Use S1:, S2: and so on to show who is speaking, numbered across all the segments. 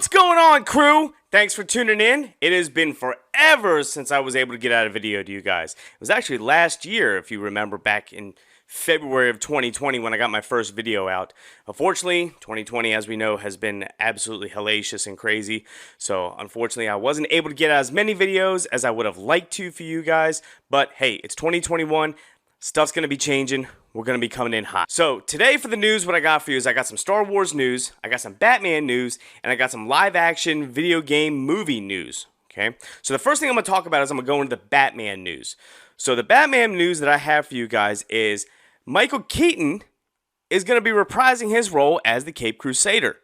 S1: What's going on, crew? Thanks for tuning in. It has been forever since I was able to get out a video to you guys. It was actually last year, if you remember, back in February of 2020 when I got my first video out. Unfortunately, 2020, as we know, has been absolutely hellacious and crazy. So, unfortunately, I wasn't able to get out as many videos as I would have liked to for you guys. But, hey, it's 2021. Stuff's going to be changing. We're going to be coming in hot. So today for the news, what I got for you is I got some Star Wars news, I got some Batman news, and I got some live action video game movie news. Okay. So the first thing I'm going to talk about is I'm going to go into the Batman news. So the Batman news that I have for you guys is Michael Keaton is going to be reprising his role as the Caped Crusader.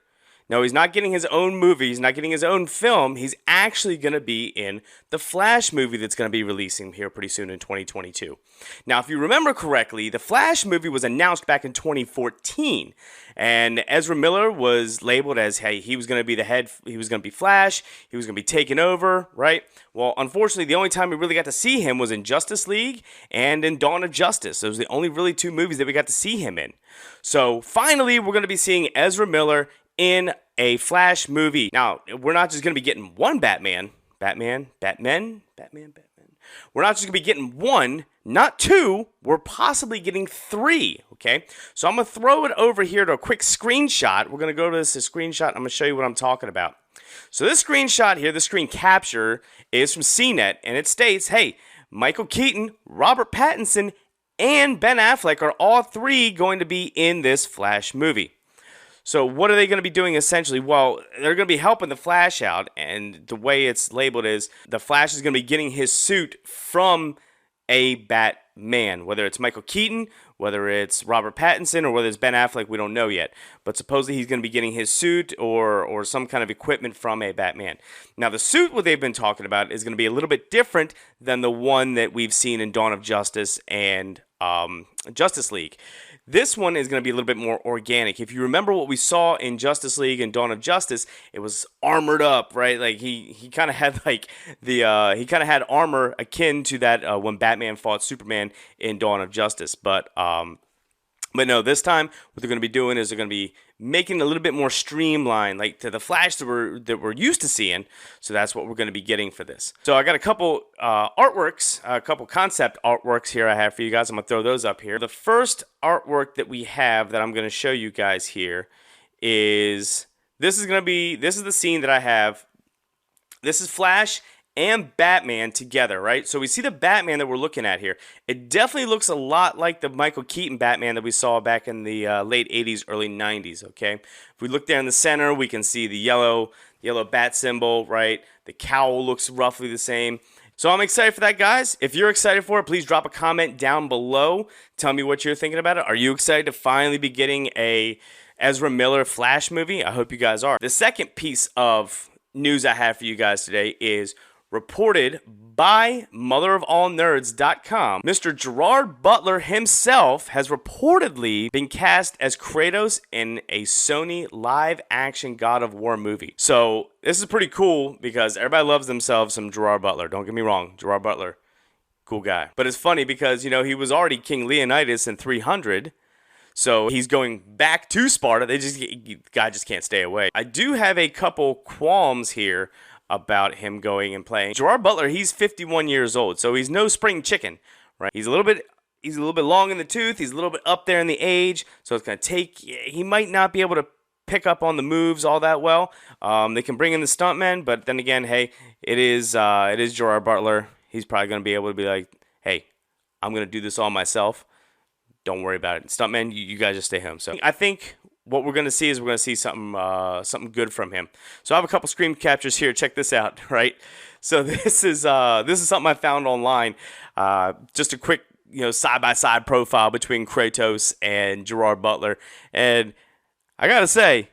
S1: No, he's not getting his own movie. He's not getting his own film. He's actually going to be in the Flash movie that's going to be releasing here pretty soon in 2022. Now, if you remember correctly, the Flash movie was announced back in 2014. And Ezra Miller was labeled as, hey, he was going to be the head. He was going to be Flash. He was going to be taking over, right? Well, unfortunately, the only time we really got to see him was in Justice League and in Dawn of Justice. Those are the only really two movies that we got to see him in. So finally, we're going to be seeing Ezra Miller in a Flash movie. Now, we're not just going to be getting one Batman. Batman. We're not just going to be getting one, not two. We're possibly getting three, okay? So I'm going to throw it over here to a quick screenshot. We're going to go to this screenshot. I'm going to show you what I'm talking about. So this screenshot here, the screen capture, is from CNET, and it states, hey, Michael Keaton, Robert Pattinson, and Ben Affleck are all three going to be in this Flash movie. So what are they going to be doing essentially? Well, they're going to be helping the Flash out, and the way it's labeled is the Flash is going to be getting his suit from a Batman. Whether it's Michael Keaton, whether it's Robert Pattinson, or whether it's Ben Affleck, we don't know yet. But supposedly he's going to be getting his suit or some kind of equipment from a Batman. Now the suit, what they've been talking about, is going to be a little bit different than the one that we've seen in Dawn of Justice and Justice League. This one is going to be a little bit more organic. If you remember what we saw in Justice League and Dawn of Justice, it was armored up, right? Like he kind of had like he kind of had armor akin to that when Batman fought Superman in Dawn of Justice. But no, this time what they're going to be doing is they're going to be making it a little bit more streamlined, like to the Flash that we're used to seeing. So that's what we're going to be getting for this. So I got a couple artworks, a couple concept artworks here I have for you guys. I'm going to throw those up here. The first artwork that we have that I'm going to show you guys here is this is the scene that I have. This is Flash and Batman together, right? So we see the Batman that we're looking at here. It definitely looks a lot like the Michael Keaton Batman that we saw back in the late 80s, early 90s, okay? If we look there in the center, we can see the yellow bat symbol, right? The cowl looks roughly the same. So I'm excited for that, guys. If you're excited for it, please drop a comment down below. Tell me what you're thinking about it. Are you excited to finally be getting a Ezra Miller Flash movie? I hope you guys are. The second piece of news I have for you guys today is reported by motherofallnerds.com. Mr. Gerard Butler himself has reportedly been cast as Kratos in a Sony live-action God of War movie. So this is pretty cool because everybody loves themselves some Gerard Butler. Don't get me wrong, Gerard Butler, cool guy. But it's funny because, you know, he was already King Leonidas in 300. So he's going back to Sparta. The guy just can't stay away. I do have a couple qualms here about him going and playing. Gerard Butler, he's 51 years old, so he's no spring chicken, right? He's a little bit long in the tooth. He's a little bit up there in the age, so it's going to take. He might not be able to pick up on the moves all that well. They can bring in the stuntmen, but then again, hey, it is Gerard Butler. He's probably going to be able to be like, hey, I'm going to do this all myself. Don't worry about it. Stuntmen, you guys just stay home. So I think what we're going to see is we're going to see something good from him. So I have a couple screen captures here. Check this out, right? So this is something I found online. Just a quick, side-by-side profile between Kratos and Gerard Butler. And I got to say,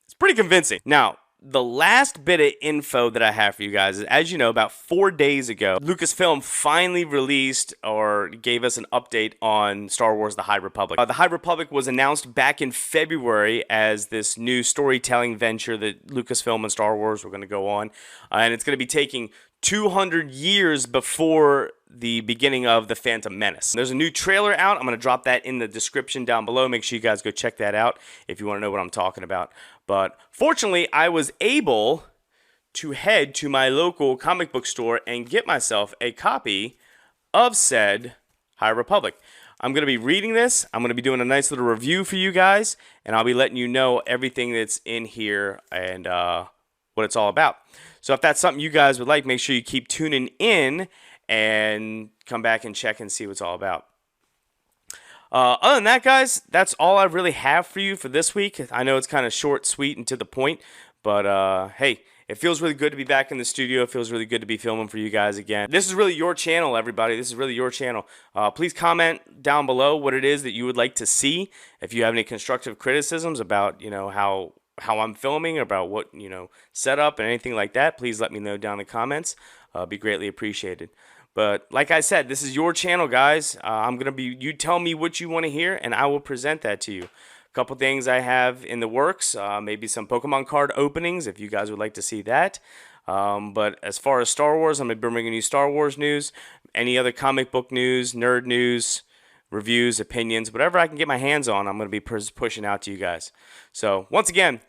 S1: it's pretty convincing. Now, the last bit of info that I have for you guys is, as you know, about 4 days ago, Lucasfilm finally released or gave us an update on Star Wars The High Republic. The High Republic was announced back in February as this new storytelling venture that Lucasfilm and Star Wars were going to go on. And it's going to be taking 200 years before the beginning of The Phantom Menace. There's a new trailer out. I'm going to drop that in the description down below. Make sure you guys go check that out if you want to know what I'm talking about. But fortunately, I was able to head to my local comic book store and get myself a copy of said High Republic. I'm going to be reading this. I'm going to be doing a nice little review for you guys, and I'll be letting you know everything that's in here and what it's all about. So if that's something you guys would like, make sure you keep tuning in and come back and check and see what it's all about. Other than that, guys, that's all I really have for you for this week. I know it's kind of short, sweet, and to the point, but hey, it feels really good to be back in the studio. It feels really good to be filming for you guys again. This is really your channel, everybody. This is really your channel. Please comment down below what it is that you would like to see. If you have any constructive criticisms about, how I'm filming, about what, setup and anything like that, please let me know down in the comments. Be greatly appreciated. But like I said, this is your channel, guys. You tell me what you want to hear, and I will present that to you. A couple things I have in the works, maybe some Pokemon card openings if you guys would like to see that. But as far as Star Wars, I'm going to be bringing you Star Wars news, any other comic book news, nerd news, reviews, opinions, whatever I can get my hands on, I'm going to be pushing out to you guys. So once again,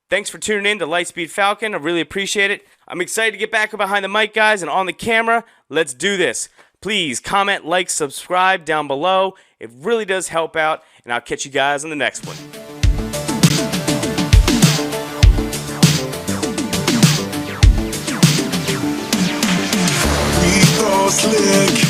S1: thanks for tuning in to Lightspeed Falcon. I really appreciate it. I'm excited to get back behind the mic, guys, and on the camera. Let's do this. Please comment, like, subscribe down below. It really does help out, and I'll catch you guys on the next one.
S2: We go slick.